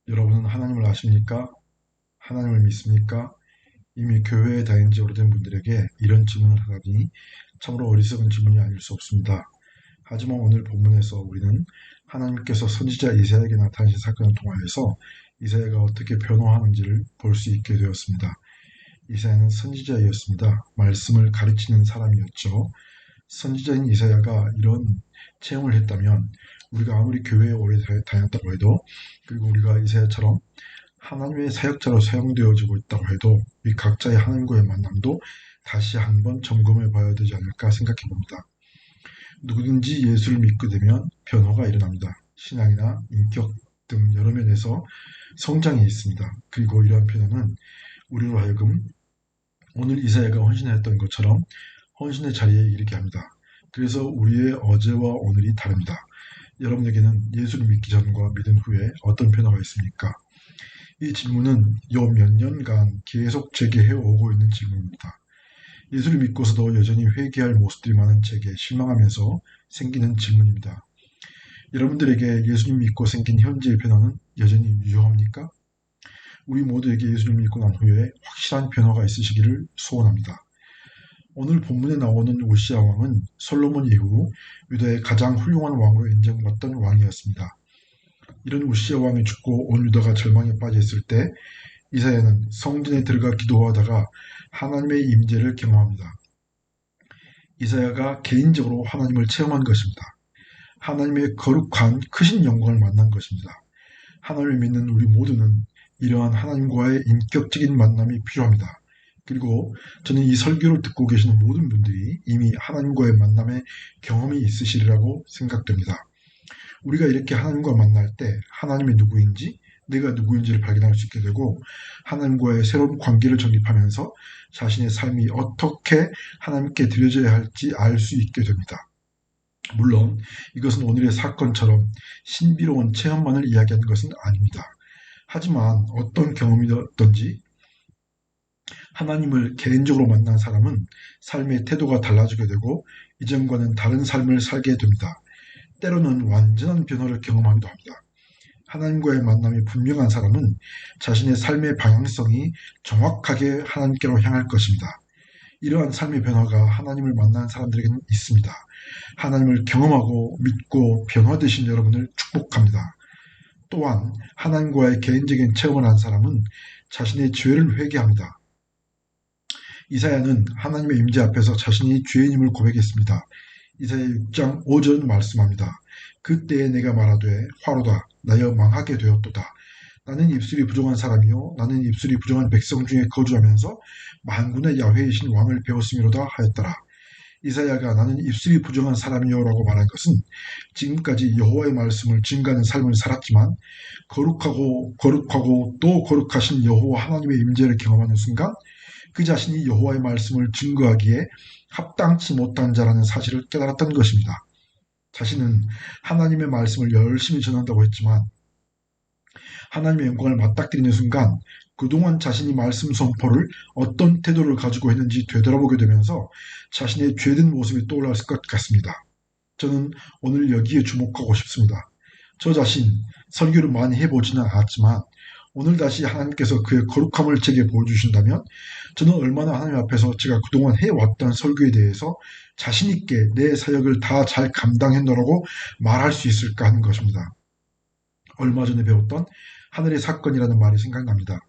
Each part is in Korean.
여러분은 하나님을 아십니까? 하나님을 믿습니까? 이미 교회에 다닌 지 오래된 분들에게 이런 질문을 하다니 참으로 어리석은 질문이 아닐 수 없습니다. 하지만 오늘 본문에서 우리는 하나님께서 선지자 이사야에게 나타나신 사건을 통하여서 이사야가 어떻게 변화하는지를 볼 수 있게 되었습니다. 이사야는 선지자이었습니다. 말씀을 가르치는 사람이었죠. 선지자인 이사야가 이런 체험을 했다면 우리가 아무리 교회에 오래 다녔다고 해도, 그리고 우리가 이사야처럼 하나님의 사역자로 사용되어지고 있다고 해도 이 각자의 하나님과의 만남도 다시 한번 점검해 봐야 되지 않을까 생각해 봅니다. 누구든지 예수를 믿게 되면 변화가 일어납니다. 신앙이나 인격 등 여러 면에서 성장이 있습니다. 그리고 이러한 변화는 우리로 하여금 오늘 이사야가 헌신했던 것처럼 헌신의 자리에 이르게 합니다. 그래서 우리의 어제와 오늘이 다릅니다. 여러분에게는 예수를 믿기 전과 믿은 후에 어떤 변화가 있습니까? 이 질문은 요 몇 년간 계속 제기해 오고 있는 질문입니다. 예수를 믿고서도 여전히 회개할 모습들이 많은 제게 실망하면서 생기는 질문입니다. 여러분들에게 예수님 믿고 생긴 현재의 변화는 여전히 유효합니까? 우리 모두에게 예수님 믿고 난 후에 확실한 변화가 있으시기를 소원합니다. 오늘 본문에 나오는 우시아 왕은 솔로몬 이후 유다의 가장 훌륭한 왕으로 인정받던 왕이었습니다. 이런 우시아 왕이 죽고 온 유다가 절망에 빠져 있을 때 이사야는 성전에 들어가 기도하다가 하나님의 임재를 경험합니다. 이사야가 개인적으로 하나님을 체험한 것입니다. 하나님의 거룩한 크신 영광을 만난 것입니다. 하나님을 믿는 우리 모두는 이러한 하나님과의 인격적인 만남이 필요합니다. 그리고 저는 이 설교를 듣고 계시는 모든 분들이 이미 하나님과의 만남의 경험이 있으시리라고 생각됩니다. 우리가 이렇게 하나님과 만날 때 하나님이 누구인지, 내가 누구인지를 발견할 수 있게 되고, 하나님과의 새로운 관계를 정립하면서 자신의 삶이 어떻게 하나님께 드려져야 할지 알 수 있게 됩니다. 물론 이것은 오늘의 사건처럼 신비로운 체험만을 이야기하는 것은 아닙니다. 하지만 어떤 경험이든지 하나님을 개인적으로 만난 사람은 삶의 태도가 달라지게 되고 이전과는 다른 삶을 살게 됩니다. 때로는 완전한 변화를 경험하기도 합니다. 하나님과의 만남이 분명한 사람은 자신의 삶의 방향성이 정확하게 하나님께로 향할 것입니다. 이러한 삶의 변화가 하나님을 만난 사람들에게는 있습니다. 하나님을 경험하고 믿고 변화되신 여러분을 축복합니다. 또한 하나님과의 개인적인 체험을 한 사람은 자신의 죄를 회개합니다. 이사야는 하나님의 임재 앞에서 자신이 죄인임을 고백했습니다. 이사야 6장 5절은 말씀합니다. 그때에 내가 말하되 화로다 나여 망하게 되었도다. 나는 입술이 부정한 사람이요 나는 입술이 부정한 백성 중에 거주하면서 만군의 야훼이신 왕을 배웠음이로다 하였더라. 이사야가 나는 입술이 부정한 사람이요라고 말한 것은 지금까지 여호와의 말씀을 증거하는 삶을 살았지만 거룩하고 또 거룩하신 여호와 하나님의 임재를 경험하는 순간 그 자신이 여호와의 말씀을 증거하기에 합당치 못한 자라는 사실을 깨달았던 것입니다. 자신은 하나님의 말씀을 열심히 전한다고 했지만 하나님의 영광을 맞닥뜨리는 순간 그동안 자신이 말씀 선포를 어떤 태도를 가지고 했는지 되돌아보게 되면서 자신의 죄된 모습이 떠올랐을 것 같습니다. 저는 오늘 여기에 주목하고 싶습니다. 저 자신 설교를 많이 해보지는 않았지만 오늘 다시 하나님께서 그의 거룩함을 제게 보여주신다면 저는 얼마나 하나님 앞에서 제가 그동안 해왔던 설교에 대해서 자신있게 내 사역을 다 잘 감당했노라고 말할 수 있을까 하는 것입니다. 얼마 전에 배웠던 하늘의 사건이라는 말이 생각납니다.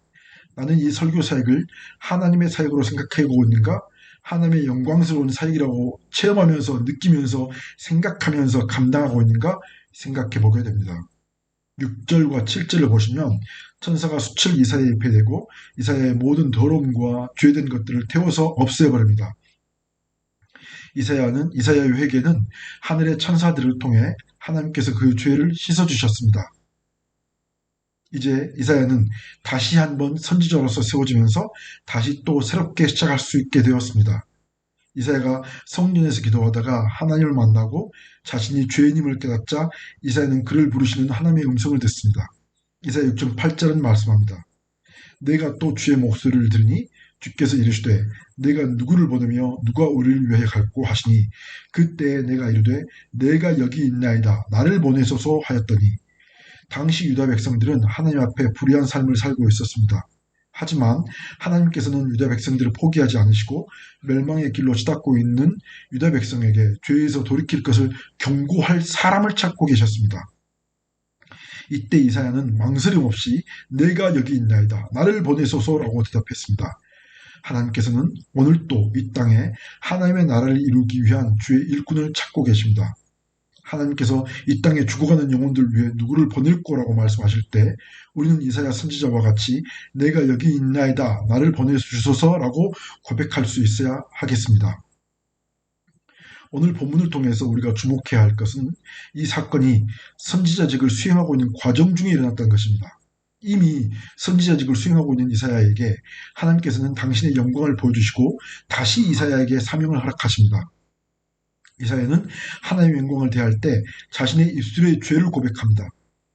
나는 이 설교 사역을 하나님의 사역으로 생각하고 있는가? 하나님의 영광스러운 사역이라고 체험하면서 느끼면서 생각하면서 감당하고 있는가? 생각해 보게 됩니다. 6절과 7절을 보시면 천사가 수칠 이사야에 입혀대고 이사야의 모든 더러움과 죄된 것들을 태워서 없애버립니다. 이사야의 회개는 하늘의 천사들을 통해 하나님께서 그 죄를 씻어주셨습니다. 이제 이사야는 다시 한번 선지자로서 세워지면서 다시 또 새롭게 시작할 수 있게 되었습니다. 이사야가 성전에서 기도하다가 하나님을 만나고 자신이 죄인임을 깨닫자 이사야는 그를 부르시는 하나님의 음성을 듣습니다. 이사야 6장 8절은 말씀합니다. 내가 또 주의 목소리를 들으니 주께서 이르시되 내가 누구를 보내며 누가 우리를 위하여 갈고 하시니 그때에 내가 이르되 내가 여기 있나이다 나를 보내소서 하였더니 당시 유다 백성들은 하나님 앞에 불의한 삶을 살고 있었습니다. 하지만 하나님께서는 유다 백성들을 포기하지 않으시고 멸망의 길로 치닫고 있는 유다 백성에게 죄에서 돌이킬 것을 경고할 사람을 찾고 계셨습니다. 이때 이사야는 망설임 없이 내가 여기 있나이다. 나를 보내소서라고 대답했습니다. 하나님께서는 오늘도 이 땅에 하나님의 나라를 이루기 위한 주의 일꾼을 찾고 계십니다. 하나님께서 이 땅에 죽어가는 영혼들 위해 누구를 보낼 거라고 말씀하실 때 우리는 이사야 선지자와 같이 내가 여기 있나이다. 나를 보내주소서라고 고백할 수 있어야 하겠습니다. 오늘 본문을 통해서 우리가 주목해야 할 것은 이 사건이 선지자직을 수행하고 있는 과정 중에 일어났다는 것입니다. 이미 선지자직을 수행하고 있는 이사야에게 하나님께서는 당신의 영광을 보여주시고 다시 이사야에게 사명을 허락하십니다. 이사야는 하나님의 영광을 대할 때 자신의 입술의 죄를 고백합니다.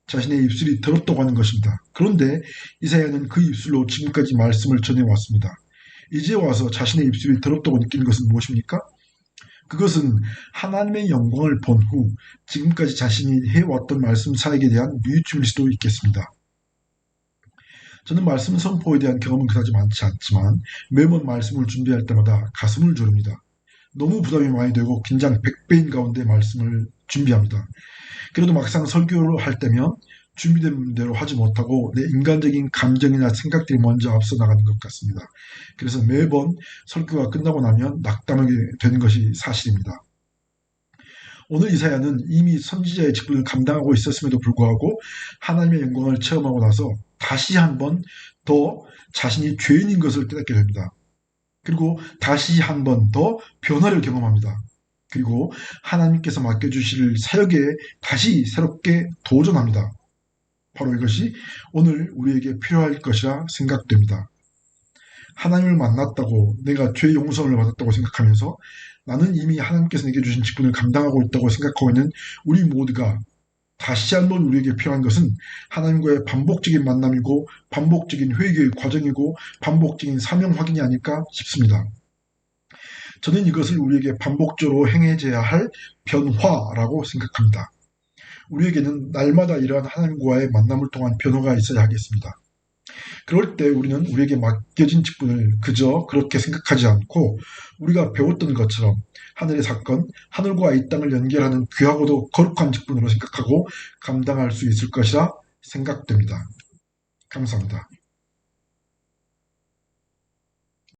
자신의 입술이 더럽다고 하는 것입니다. 그런데 이사야는 그 입술로 지금까지 말씀을 전해왔습니다. 이제 와서 자신의 입술이 더럽다고 느끼는 것은 무엇입니까? 그것은 하나님의 영광을 본 후 지금까지 자신이 해왔던 말씀 사역에 대한 뉘우침일 수도 있겠습니다. 저는 말씀 선포에 대한 경험은 그다지 많지 않지만 매번 말씀을 준비할 때마다 가슴을 졸입니다. 너무 부담이 많이 되고 긴장 100배인 가운데 말씀을 준비합니다. 그래도 막상 설교를 할 때면 준비된 대로 하지 못하고 내 인간적인 감정이나 생각들이 먼저 앞서 나가는 것 같습니다. 그래서 매번 설교가 끝나고 나면 낙담하게 되는 것이 사실입니다. 오늘 이사야는 이미 선지자의 직분을 감당하고 있었음에도 불구하고 하나님의 영광을 체험하고 나서 다시 한번 더 자신이 죄인인 것을 깨닫게 됩니다. 그리고 다시 한번 더 변화를 경험합니다. 그리고 하나님께서 맡겨주실 사역에 다시 새롭게 도전합니다. 바로 이것이 오늘 우리에게 필요할 것이라 생각됩니다. 하나님을 만났다고 내가 죄 용서를 받았다고 생각하면서 나는 이미 하나님께서 내게 주신 직분을 감당하고 있다고 생각하고 있는 우리 모두가 다시 한번 우리에게 필요한 것은 하나님과의 반복적인 만남이고 반복적인 회개의 과정이고 반복적인 사명 확인이 아닐까 싶습니다. 저는 이것을 우리에게 반복적으로 행해져야 할 변화라고 생각합니다. 우리에게는 날마다 이러한 하나님과의 만남을 통한 변화가 있어야 하겠습니다. 그럴 때 우리는 우리에게 맡겨진 직분을 그저 그렇게 생각하지 않고 우리가 배웠던 것처럼 하늘의 사건, 하늘과 이 땅을 연결하는 귀하고도 거룩한 직분으로 생각하고 감당할 수 있을 것이라 생각됩니다. 감사합니다.